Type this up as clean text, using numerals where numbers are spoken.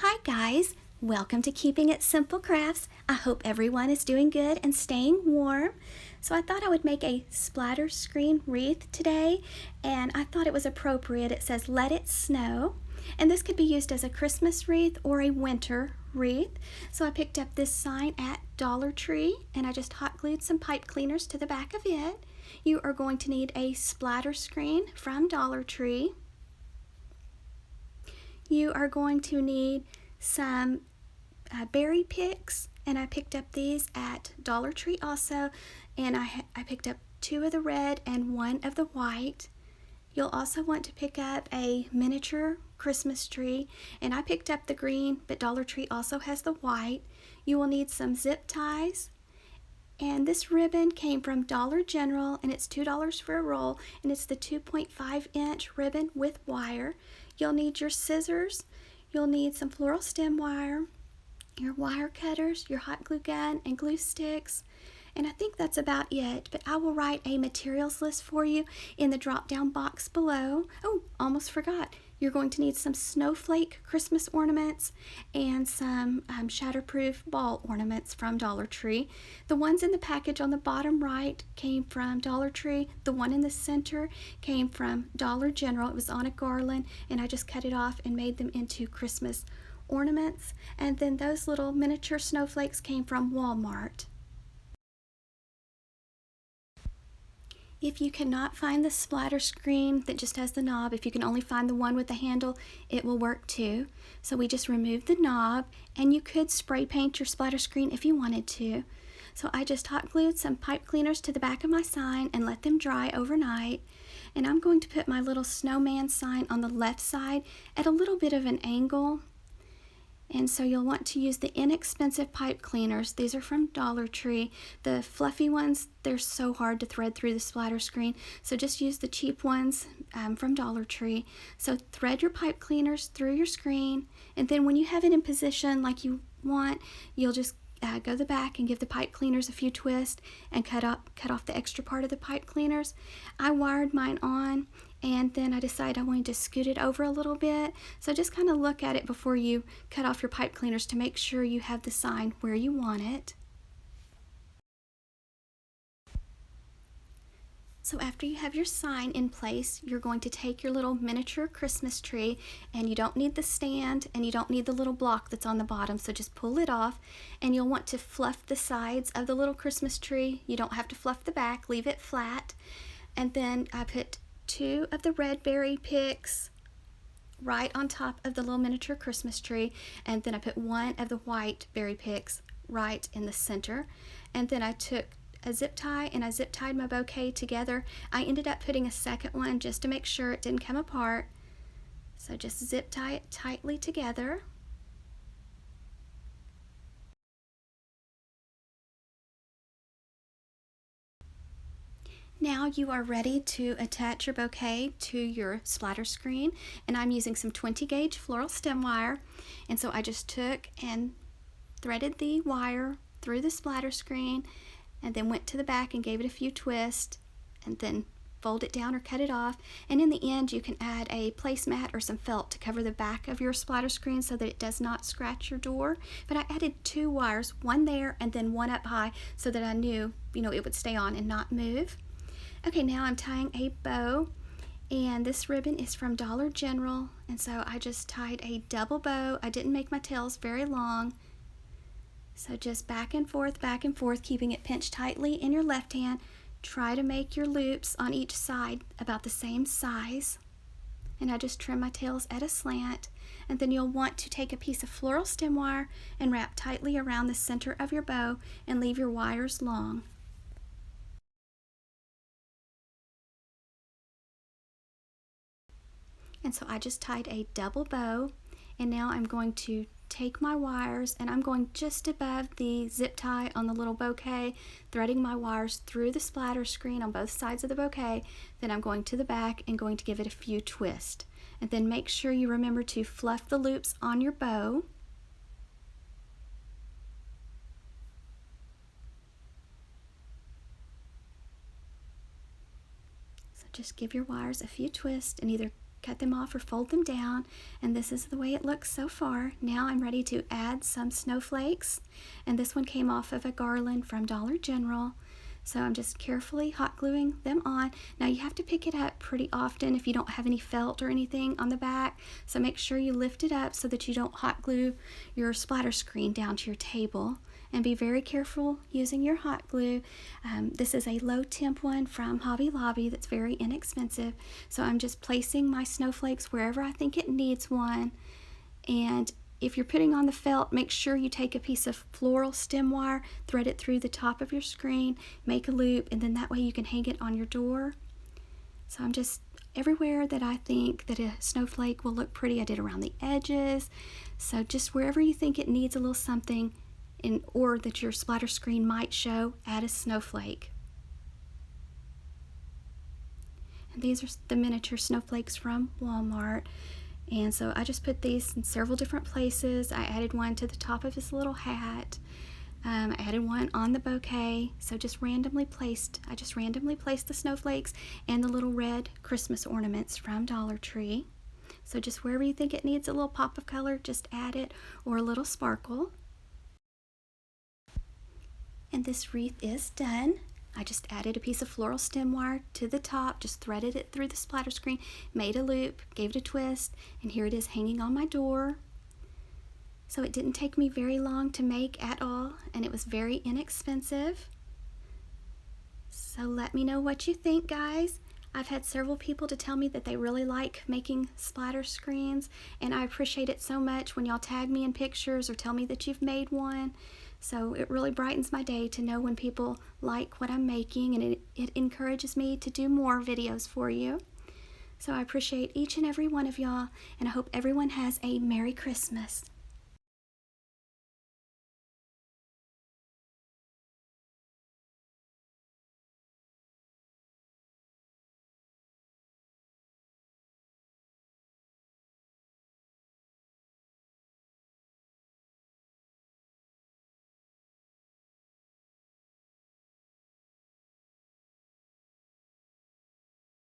Hi guys, welcome to Keeping It Simple Crafts. I hope everyone is doing good and staying warm. So I thought I would make a splatter screen wreath today, and I thought it was appropriate. It says let it snow, and this could be used as a Christmas wreath or a winter wreath. So I picked up this sign at Dollar Tree and I just hot glued some pipe cleaners to the back of it. You are going to need a splatter screen from Dollar Tree. You are going to need some berry picks, and I picked up these at Dollar Tree also, and I picked up 2 of the red and 1 of the white. You'll also want to pick up a miniature Christmas tree, and I picked up the green, but Dollar Tree also has the white. You will need some zip ties, and this ribbon came from Dollar General, and it's $2 for a roll, and it's the 2.5-inch ribbon with wire. You'll need your scissors, you'll need some floral stem wire, your wire cutters, your hot glue gun, and glue sticks. And I think that's about it, but I will write a materials list for you in the drop-down box below. Oh, almost forgot. You're going to need some snowflake Christmas ornaments and some shatterproof ball ornaments from Dollar Tree. The ones in the package on the bottom right came from Dollar Tree. The one in the center came from Dollar General. It was on a garland, and I just cut it off and made them into Christmas ornaments. And then those little miniature snowflakes came from Walmart. If you cannot find the splatter screen that just has the knob, if you can only find the one with the handle, it will work too. So we just removed the knob, and you could spray paint your splatter screen if you wanted to. So I just hot glued some pipe cleaners to the back of my sign and let them dry overnight. And I'm going to put my little snowman sign on the left side at a little bit of an angle. And so you'll want to use the inexpensive pipe cleaners. These are from Dollar Tree. The fluffy ones, they're so hard to thread through the splatter screen, so just use the cheap ones from Dollar Tree. So thread your pipe cleaners through your screen, and then when you have it in position like you want, you'll just go to the back and give the pipe cleaners a few twists and cut off the extra part of the pipe cleaners. I wired mine on, and then I decided I wanted to scoot it over a little bit. So just kind of look at it before you cut off your pipe cleaners to make sure you have the sign where you want it. So after you have your sign in place, you're going to take your little miniature Christmas tree, and you don't need the stand and you don't need the little block that's on the bottom, so just pull it off, and you'll want to fluff the sides of the little Christmas tree. You don't have to fluff the back, leave it flat. And then I put 2 of the red berry picks right on top of the little miniature Christmas tree, and then I put 1 of the white berry picks right in the center. And then I took a zip tie and I zip tied my bouquet together. I ended up putting a second one just to make sure it didn't come apart. So just zip tie it tightly together. Now you are ready to attach your bouquet to your splatter screen, and I'm using some 20 gauge floral stem wire. And so I just took and threaded the wire through the splatter screen, and then went to the back and gave it a few twists, and then fold it down or cut it off. And in the end, you can add a placemat or some felt to cover the back of your splatter screen so that it does not scratch your door. But I added 2 wires, one there and then one up high, so that I knew, it would stay on and not move. Okay, now I'm tying a bow, and this ribbon is from Dollar General, and so I just tied a double bow. I didn't make my tails very long. So just back and forth, keeping it pinched tightly in your left hand. Try to make your loops on each side about the same size. And I just trim my tails at a slant. And then you'll want to take a piece of floral stem wire and wrap tightly around the center of your bow and leave your wires long. And so I just tied a double bow, and now I'm going to take my wires and I'm going just above the zip tie on the little bouquet, threading my wires through the splatter screen on both sides of the bouquet. Then I'm going to the back and going to give it a few twists. And then make sure you remember to fluff the loops on your bow. So just give your wires a few twists and either cut them off or fold them down, and this is the way it looks so far. Now I'm ready to add some snowflakes, and this one came off of a garland from Dollar General. So I'm just carefully hot gluing them on. Now you have to pick it up pretty often if you don't have any felt or anything on the back. So make sure you lift it up so that you don't hot glue your splatter screen down to your table. And be very careful using your hot glue. This is a low temp one from Hobby Lobby that's very inexpensive. So I'm just placing my snowflakes wherever I think it needs one. And if you're putting on the felt, make sure you take a piece of floral stem wire, thread it through the top of your screen, make a loop, and then that way you can hang it on your door. So I'm just everywhere that I think that a snowflake will look pretty, I did around the edges. So just wherever you think it needs a little something, or that your splatter screen might show, add a snowflake. And these are the miniature snowflakes from Walmart. And so I just put these in several different places. I added one to the top of his little hat. I added one on the bouquet. So I just randomly placed the snowflakes and the little red Christmas ornaments from Dollar Tree. So just wherever you think it needs a little pop of color, just add it, or a little sparkle. And this wreath is done. I just added a piece of floral stem wire to the top, just threaded it through the splatter screen, made a loop, gave it a twist, and here it is hanging on my door. So it didn't take me very long to make at all, and it was very inexpensive. So let me know what you think, guys. I've had several people to tell me that they really like making splatter screens, and I appreciate it so much when y'all tag me in pictures or tell me that you've made one. So it really brightens my day to know when people like what I'm making, and it encourages me to do more videos for you. So I appreciate each and every one of y'all, and I hope everyone has a Merry Christmas.